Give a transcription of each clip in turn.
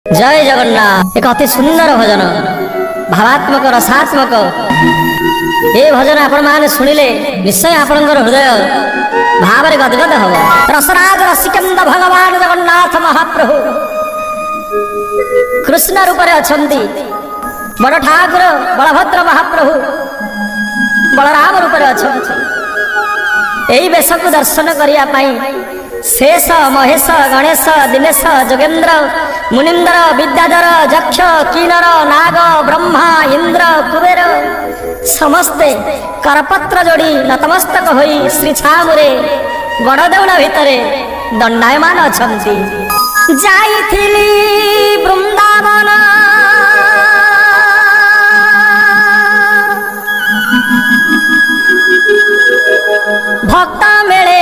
जय जगन्नाथ। एक अति सुंदर भजन, भावात्मक रसात्मक। ये भजन आपण माने सुनिले निश्चय आपणकर हृदय भावरे गदगद हब। रसराज रसिकंद भगवान जगन्नाथ महाप्रभु कृष्ण रूप रे अछंती। बड़ ठाकुर बलभद्र महाप्रभु बलराम रूप रे अछंती। एई बेश को दर्शन करिया पाई शेष महेश गणेश दिनेश जोगेन्द्र मुनीन्द्र विद्याधर यक्ष किन्नर नाग ब्रह्मा इंद्र कुबेर समस्ते करपत्र जोड़ी नतमस्तक होई श्री छामुरे गणदेउल भितरे दंडायमान अछंती। जाइथिली वृंदावन भक्त मेले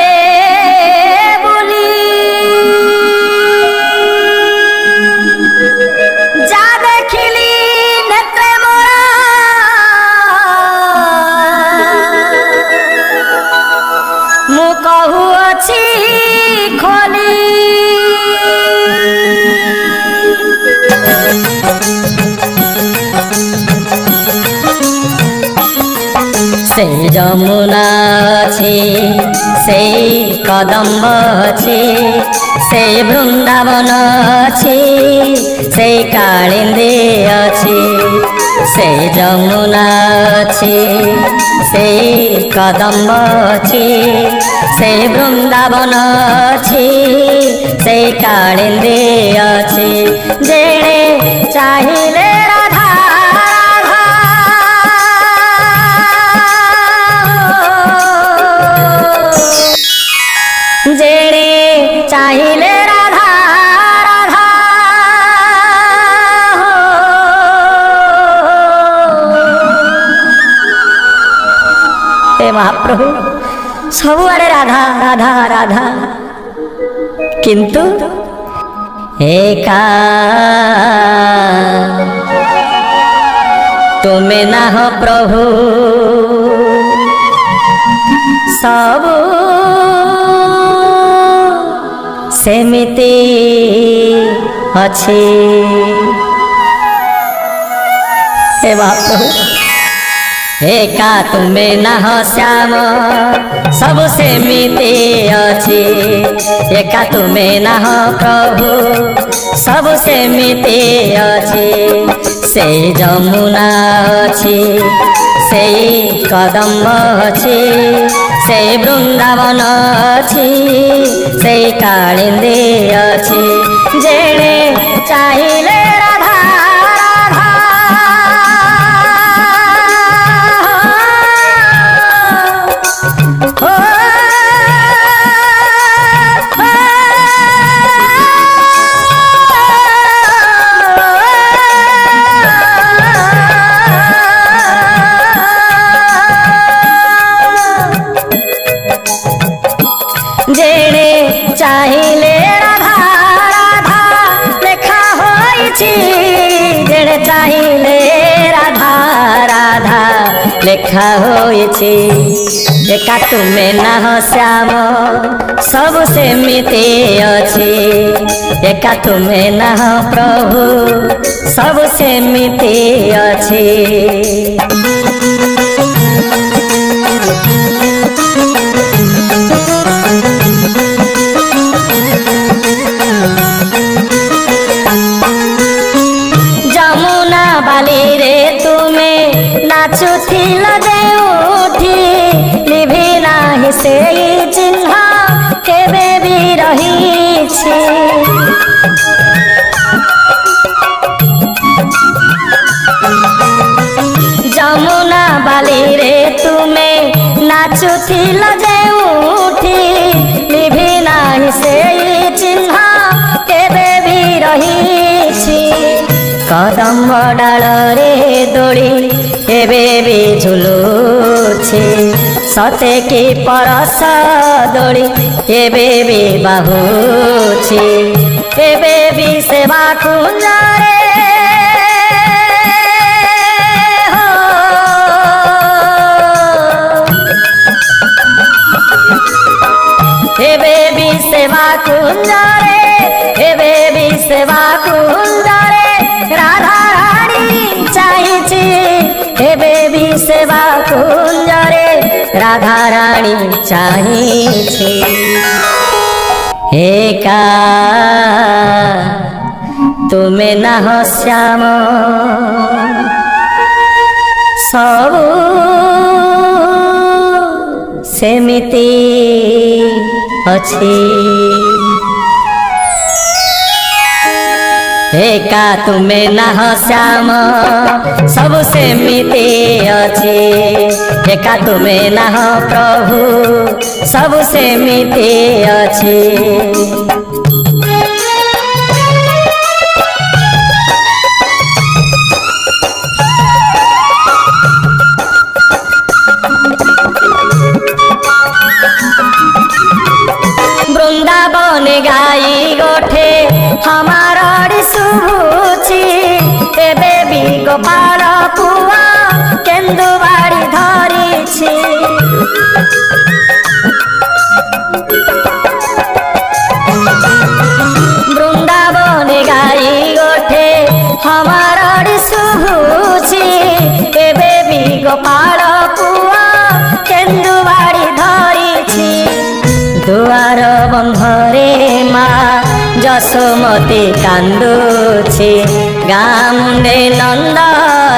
से जमुना छे से कदम्ब छे से वृंदावन छे से कालिंदी अछि। से जमुना छे से कदम्ब छे से वृंदावन छे से कालिंदी अछि। जेणे चाहिले जेणे चाहिले राधा राधा हे महाप्रभु सबुआड़े राधा राधा राधा किंतु एका तुमे ना हो प्रभु सबु सेमिति अछि। हे महाप्रभु एका तुमे ना हो श्याम सब सेमिति अछि। एका तुमे ना हो प्रभु सब सेमिति अछि। से जमुना अछि से कदम्ब अछि से वृंदावन अछि से कालिंदी अछि। जेणे चाहिले राधा राधा हो जेणे चाहिले राधा राधा लेखा होइछि। जेणे चाहिले राधा राधा लेखा होइछि। एका तुमे ना हो श्याम सब सेमिति अछि। एका तुमे ना हो प्रभु सब सेमिति अछि। बाली रे तुमे नाचुथिल देउठी लिभि नाही सेई चिन्ह केबे भी रहिछि। जमुना बाली रे तुमे नाचुथिल देउठी लिभि नाही सेई चिन्ह केबे भी रहिछि। कदम्ब डाल रे दोली एबे भी झुलुछि। सते की परस दोली एबे भी बाहुछि। एबे भी सेवा कुंजरे हो एबे भी सेवा कुंजरे एबे भी सेवा कुंजरे কুঞ্জরে রাধা রানী চাহিছে একা তুমি নাহ শ্যাম ସବୁ ସେମିତି ଅଛି ଏକା ତୁମେ ନାହ ଶ୍ୟାମ ସବୁ ସେମିତି ଅଛି ଏକା ତୁମେ ନାହ ପ୍ରଭୁ ସବୁ ସେମିତି ଅଛି गाई गोठे हमारा शुभुची एबे भी गोपाल पुआ केन्दु बाड़ी धरिछि वृंदावन गाई गोठे हमारा शुभुची एबे भी गोपाल पुआ केन्दु बाड़ी धरिछि दुआर बंधरे माँ जसोमती कांदुछि गाँ मुंडे नंद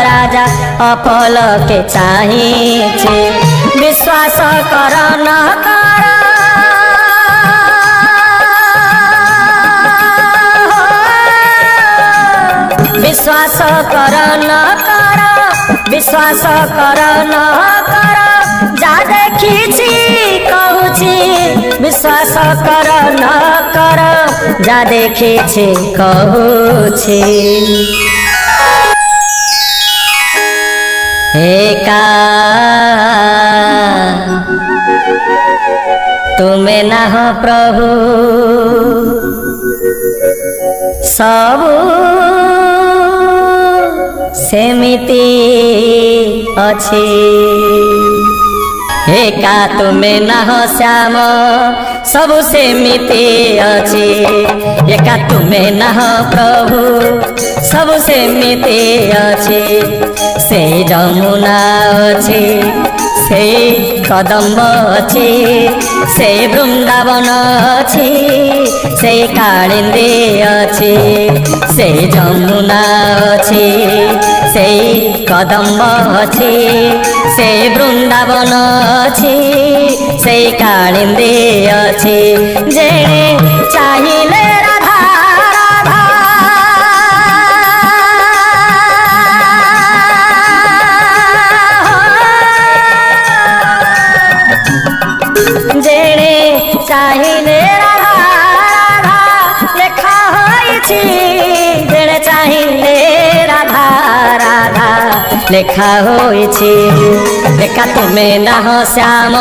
राजा अपलके चाहिछे विश्वास कर न कर विश्वास कर न कर विश्वास कर न कर जा देखिछि कहूछि विश्वास कर न कर जा देखिछि कहूछि एका तुमे नाह प्रभु सबु सेमिति अछि एका तुमे नाह श्याम सबु सेमिति अछि एका तुमे नाह प्रभु सबु सेमिति अछि से जमुना अछि से कदम्ब अछि से वृंदावन अछि से कालिंदी अछि से जमुना अछि से कदम्ब अछि से वृंदावन अछि से कालिंदी अछि जेणे चाहिले राधा राधा जेणे चाहिले राधा राधा लेखा होइछि जेणे चाहिले राधा राधा लेखा होइछि एका तुमे नाह श्याम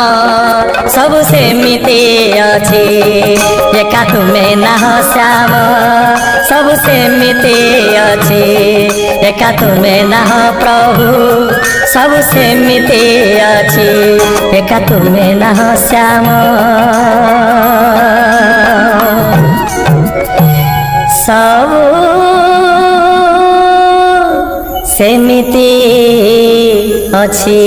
सबु सेमिति अछि एका तुमे नाह श्याम सबु सेमिति अछि एका तुमे नाह प्रभु सबु सेमिति अछि एका तुमे नाह श्याम सबु सेमिति अछि।